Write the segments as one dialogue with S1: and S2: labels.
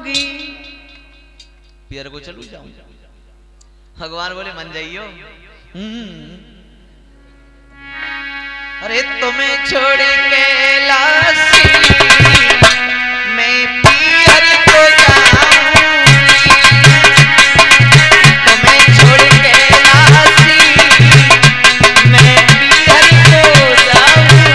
S1: जाऊंगी, पियर को चलू जाऊंगी। भगवान बोले मन जाइयो। अरे तुम्हें छोड़ कैलाशी मैं पियर को जाऊंगी, तुम्हें छोड़ कैलाशी मैं पियर को जाऊंगी।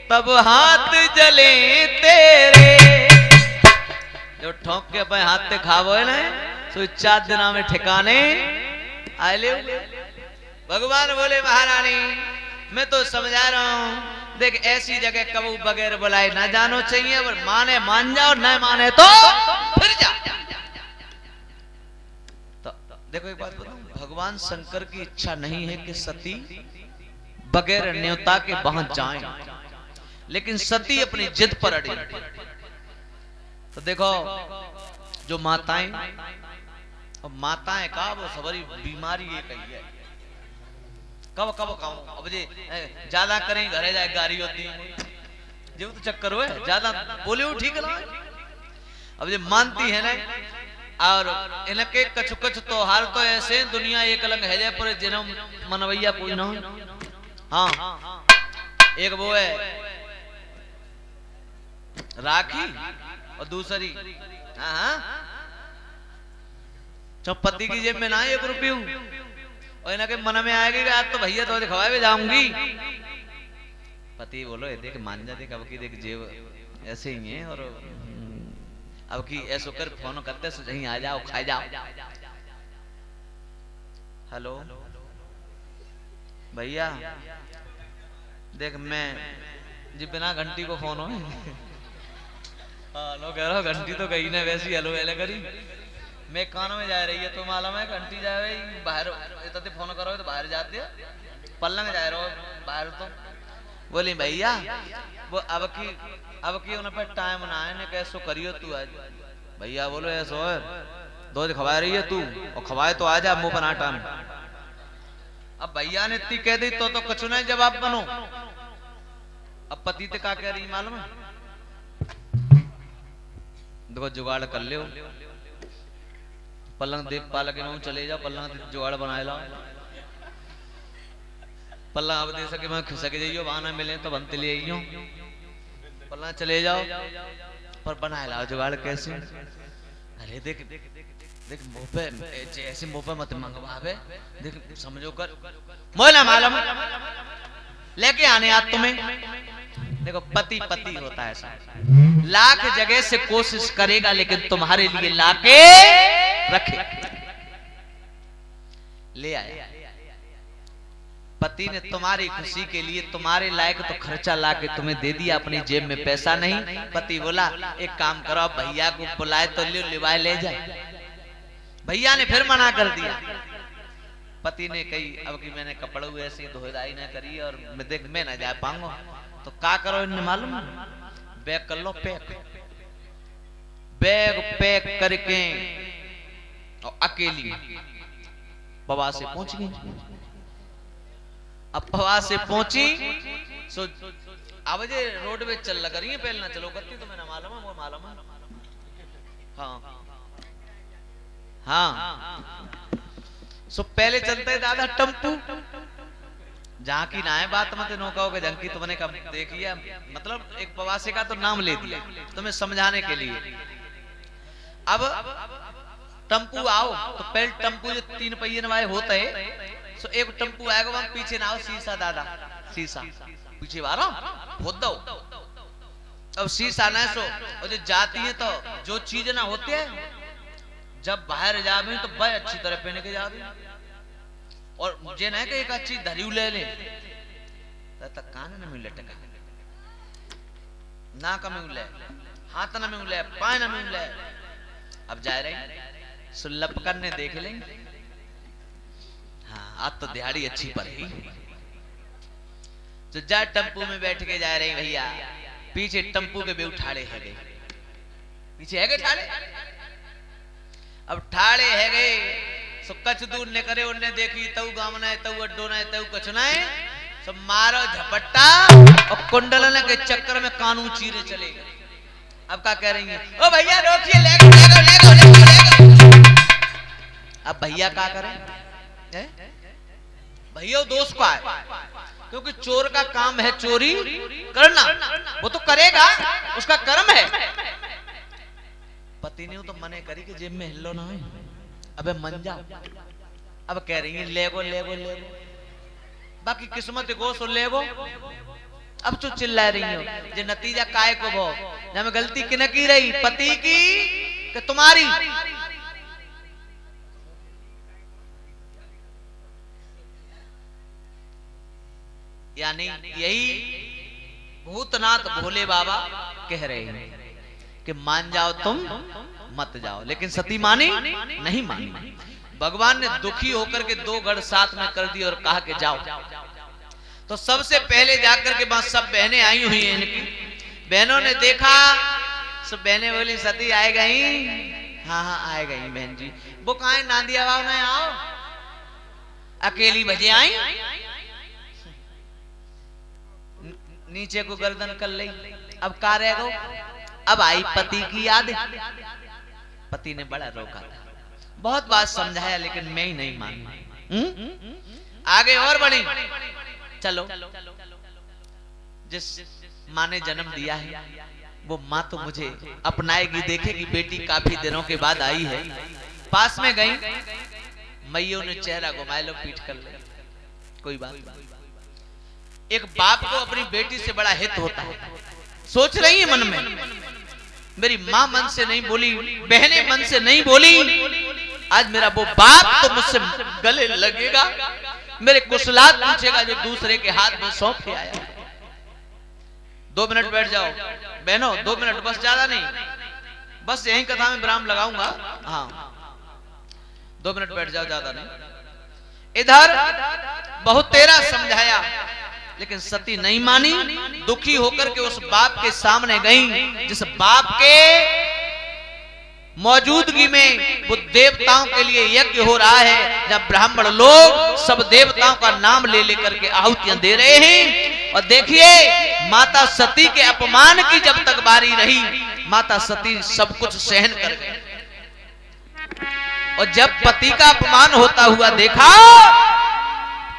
S1: तब हाथ जले तेरे, जो ठोक के अपने हाथ ते खावो है ना, सो 4 दिना में ठिकाने आए ले। भगवान बोले महारानी मैं तो समझा रहा हूं, देख ऐसी जगह कबू बगैर बुलाए ना जानो चाहिए, और माने मान जाओ न माने तो फिर जा। तो देखो एक बात बताऊं, भगवान शंकर की इच्छा नहीं है कि सती बगैर न्योता के वहां जाएं, लेकिन सती अपनी जिद पर अड़ी। तो देखो जो माताएं, और माताएं का वो सबरी बीमारी ये कही है, कब कब खाऊं, अब जे ज्यादा करें घरे जाए गारी होती जो तो चक्कर हुए, ज्यादा बोले ठीक ना। अब जे मानती है ना, और इनके कछु कछु त्योहार तो ऐसे दुनिया एक अलग है, पर जन्म मनवैया कोई ना। हाँ एक वो है राखी, और दूसरी पति की जेब में ना 1 रुपया, और इनके मन में आएगी आज तो भैया तो खवाए जाऊंगी। पति बोलो ये देख मान जा, देख अब की देख जेब ऐसे ही है, और अब की ऐसो कर फोन करते सो यहीं आ जाओ खा जाओ। हेलो भैया देख मैं जी बिना घंटी को फोन हो। हाँ लो कह रहा घंटी तो गई ना, वैसी हेलो हेलो करी मैं कान में जा रही है, तो मालूम है घंटी जाए बाहर इतने फोन करो तो बाहर जाते पल्लंग जा रहे हो बाहर। तो बोली भैया वो अब की उन पर टाइम ना है, कैसो करियो तू आज। भैया बोलो ऐसो है दूध खवा रही है तू, और खवाए तो आ जा मुंह पर टाइम। अब भैया ने इतनी कह दी तो कुछ नहीं जवाब बनो। अब पति ते का कह रही मालूम है, देखो जुगाड़ कर ले, पलंग देख पा लगे मैं चले जाओ, पलंग जुगाड़ बनाए ला, पलंग अब दे सके मैं खिसक जाइयो, बहाना मिले तो बनते ले आइयो, पलंग चले जाओ, पर बनाए लाओ जुगाड़ कैसे। अरे देख देख मुंह पे जैसे मुंह पे मत मंगवावे, देख समझो कर मोला मालूम लेके आने आज तुम्हें। देखो पति पति होता है ऐसा, लाख जगह से कोशिश करेगा लेकिन तुम्हारे लिए लाके रखे ले आया। पति ने तुम्हारी खुशी के लिए तुम्हारे लायक तो खर्चा लाके तुम्हें दे दिया, अपनी जेब में पैसा नहीं। पति बोला एक काम करो भैया को बुलाए तो लिवाए ले जाए। भैया ने फिर मना कर दिया। पति ने कही अब कि मैंने कपड़े ऐसे धोदाई ना करी और मैं देख मैं ना जा पाऊंगा, तो का करो इन्हें मालूम, बैग कर लो पैक, बैग पैक करके और अकेली पवा से पहुंच गई। अब पवा से पहुंची सो अब जे रोड पे चल लग रही है, पहले ना चलो करती तो मैंने मालूम है वो मालूम है। हाँ हाँ सो पहले चलते है दादा टम्पू, जहाँ की ना है बात मत नौका हो जहाँ की तुमने कब देखी है, मतलब एक प्रवासी का तो नाम ले दिया तुम्हें समझाने के लिए। अब टम्पू आओ तो पहले टम्पू जो 3 पहिए वाले होते है, सो एक टम्पू आएगा वहां पीछे ना आओ शीशा दादा शीशा पीछे वाला खोद दो, अब शीशा ना सो और जो जाती है तो जो चीज ना होते है जब बाहर जावे तो भाई अच्छी तरह पहन के जावे और जे ना कि एक अच्छी धरियू ले ले तक कान न मिले टका ना का मिले हाथ न मिले पाए न मिले। अब जा रहे सुल्लभ करने देख लेंगे। हाँ आज तो दिहाड़ी अच्छी पड़ेगी। तो जा टम्पू में बैठ के जा रही भैया पीछे टम्पू के भी उठाड़े है गए पीछे है गए ठाड़े। अब ठाड़े है गए सो कच दूर ने करे उन्ने देखी तऊ गामना है तऊ अड्डो ना है तऊ कचना है सब मारो झपट्टा और कुंडलन के चक्कर में कानून चीरे चले गए। अब क्या कह रही है ओ भैया रोकिए ले अब भैया क्या करें भैया दोस्त का है क्योंकि चोर का काम है चोरी करना वो तो करेगा उसका कर्म है। पति ने तो मने करी कि जेब में हिलो ना है अबे मन जा। अब कह रही है लेगो लेगो लेगो बाकी किस्मत गो सो लेगो। अब तो चिल्ला रही हो जे नतीजा काय को भो जब गलती किने की रही पति की कि तुम्हारी। यानी यही भूतनाथ भोले बाबा कह रहे हैं कि मान जाओ तुम मत जाओ लेकिन सती मानी नहीं मानी। भगवान ने दुखी होकर के 2 गढ़ साथ में कर दिए और कहा कि जाओ। तो सबसे पहले जाकर के बाद सब बहनें आई हुई हैं इनकी बहनों ने देखा सब बहनें बोली सती आए गई। हाँ हाँ आए गई बहन जी वो कहा नांदिया बाबू ने आओ अकेली बजे आई नीचे को गर्दन कर ली। अब का रह गो अब आई पति की याद। पति ने बड़ा रोका था बहुत बात समझाया लेकिन मैं ही नहीं मानी। आगे और बढ़ी चलो जिस माँ ने जन्म दिया है वो माँ तो मुझे अपनाएगी देखेगी बेटी काफी दिनों के बाद आई है। पास में गई मैयों ने चेहरा घुमाए लो पीठ कर ले कोई बात नहीं। एक बाप को अपनी बेटी से बड़ा हित होता है। सोच रही है मन में मेरी माँ मन से नहीं बोली बहनें मन से नहीं बोली आज मेरा वो बाप तो मुझसे गले लगेगा मेरे कुशलात पूछेगा जो दूसरे के हाथ में सौंप के आया। 2 मिनट बैठ जाओ बहनों 2 मिनट बस ज्यादा नहीं बस यही कथा में विराम लगाऊंगा। हाँ 2 मिनट बैठ जाओ ज्यादा नहीं। इधर बहुत तेरा समझाया लेकिन सती नहीं मानी। दुखी होकर के उस बाप के सामने गई जिस बाप के मौजूदगी में वो देवताओं के लिए यज्ञ हो रहा है जब ब्राह्मण लोग सब देवताओं का नाम ले लेकर के आहुतियां दे रहे हैं। और देखिए माता सती के अपमान की जब तक बारी रही माता सती सब कुछ सहन कर गई और जब पति का अपमान होता हुआ देखा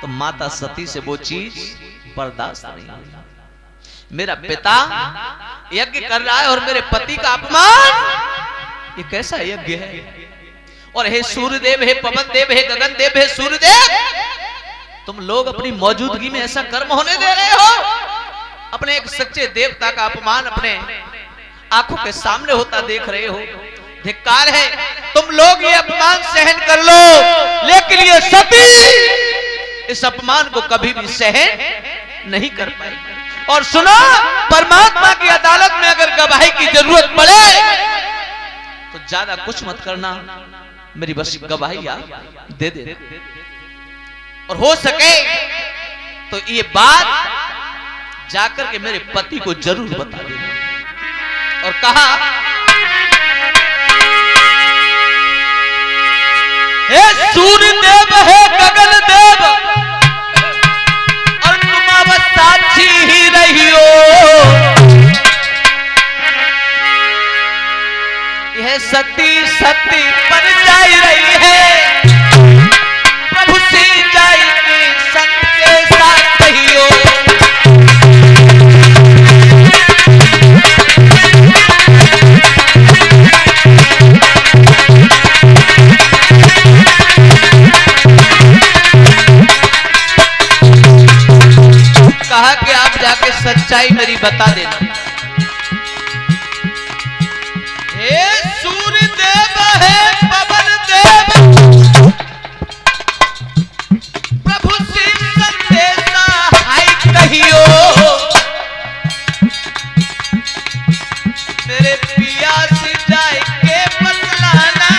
S1: तो माता सती से वो चीज बर्दाश्त नहीं। मेरा पिता यज्ञ कर रहा है और मेरे पति का अपमान ये कैसा यज्ञ है। और हे सूर्यदेव हे पवन देव हे गगन देव हे सूर्यदेव तुम लोग अपनी मौजूदगी में ऐसा कर्म होने दे रहे हो। अपने एक सच्चे देवता का अपमान अपने आंखों के सामने होता देख रहे हो। धिक्कार है तुम लोग ये अपमान सहन कर लो लेकिन ये सती इस अपमान को कभी भी सहन नहीं कर पाई। और सुनो परमात्मा की अदालत में अगर गवाही की जरूरत पड़े तो ज्यादा कुछ मत करना मेरी बस गवाही आप दे दे और हो सके तो ये बात जाकर के मेरे पति को जरूर बता देना। और कहा हे सूर्य देव हे गगन देव और तुम अब साक्षी ही रही हो। यह सती सती पर जा रही है प्रभु से जाएगी संत के साथ रही हो। कहा कि आप जाके सच्चाई मेरी बता देना। तेरे पिया से जाए के बतलाना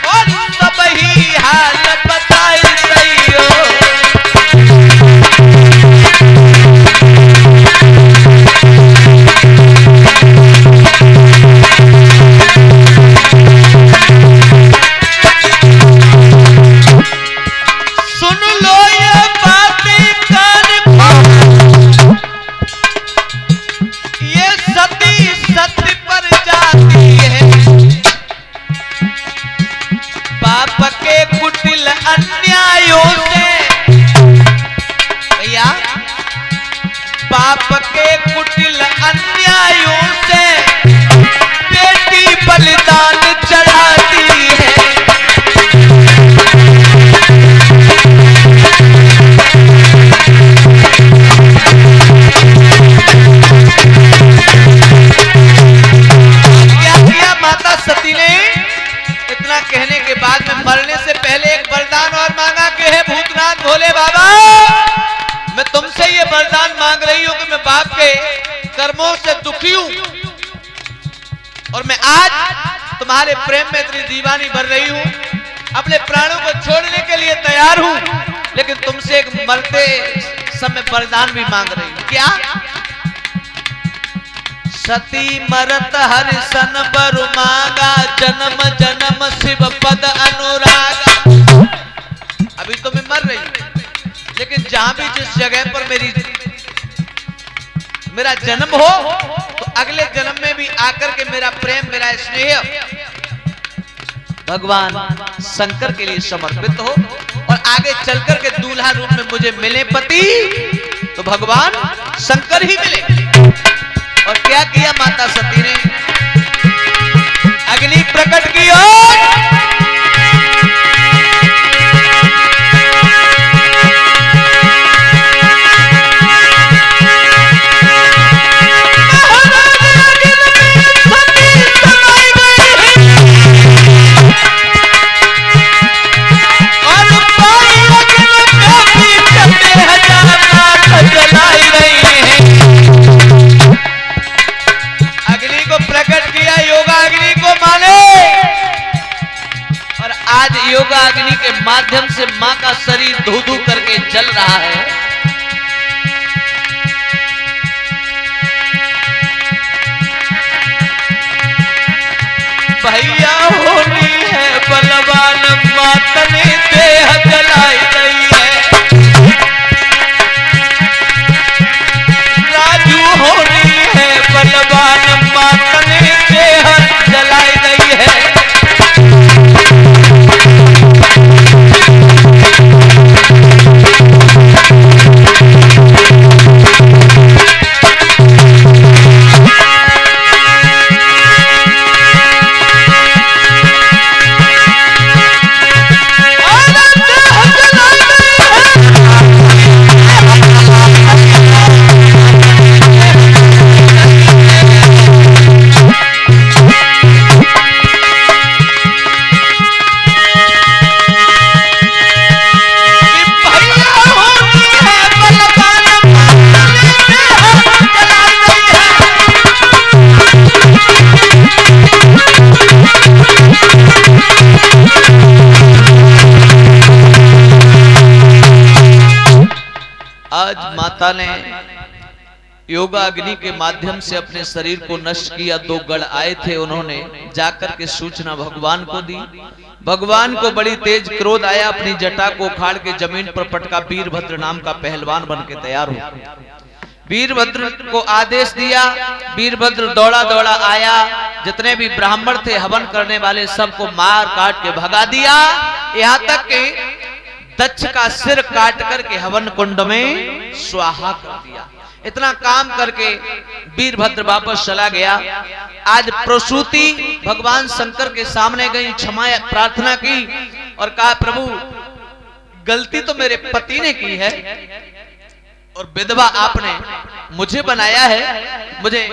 S1: और सब ही हाल बताई सैयो। सुन लो ये बातें कान खोल, ये सती सत्य पर जाती है, पाप के कुटिल अन्यायों से। भैया पाप के कुटिल अन्यायों से बेटी बलिदान चढ़ाती है। माता सती ने इतना कहने के बाद में मरने से पहले एक वरदान और मांगा कि हे भूतनाथ भोले बाबा, मैं तुमसे ये वरदान मांग रही हूं कि मैं बाप के कर्मों से दुखी हूं और मैं आज तुम्हारे प्रेम में इतनी दीवानी भर रही हूं, अपने प्राणों को छोड़ने के लिए तैयार हूं, लेकिन तुमसे एक मरते समय वरदान भी मांग रही हूं। क्या? सती मरत हरिसन बर मांगा, जन्म जन्म शिव पद अनुरागा। अभी तो मैं मर रही हूं, लेकिन जहां भी जिस जगह पर मेरा जन्म हो तो अगले जन्म में भी आकर के मेरा प्रेम, मेरा स्नेह भगवान शंकर के लिए समर्पित हो और आगे चलकर के दूल्हा रूप में मुझे मिले पति, तो भगवान शंकर ही मिले। और क्या किया माता सती ने? अग्नि प्रकट की और योगा अग्नि के माध्यम से मां का शरीर धू धू करके जल रहा है। भैया होनी है बलवान, माता ने देह जलाई गई है। राजू होनी है बलवान, माता ने देह जलाई गई है। आज माता ने योगा अग्नि के माध्यम से अपने शरीर को नष्ट किया। दो गण आए थे, उन्होंने जाकर के सूचना भगवान को दी। भगवान को बड़ी तेज क्रोध आया, अपनी जटा को उखाड़ के जमीन पर पटका। वीरभद्र नाम का पहलवान बन के तैयार हो। वीरभद्र को आदेश दिया। वीरभद्र दौड़ा दौड़ा आया, जितने भी ब्राह्मण थे हवन करने वाले सबको मार काट के भगा दिया। यहाँ तक कि दक्ष का सिर काट करके हवन कुंड में स्वाहा कर दिया। इतना काम करके वीरभद्र वापस चला गया। आज प्रसूति भगवान शंकर के सामने गई, क्षमा प्रार्थना की और कहा, प्रभु गलती तो मेरे पति ने की है और विधवा आपने मुझे बनाया है, मुझे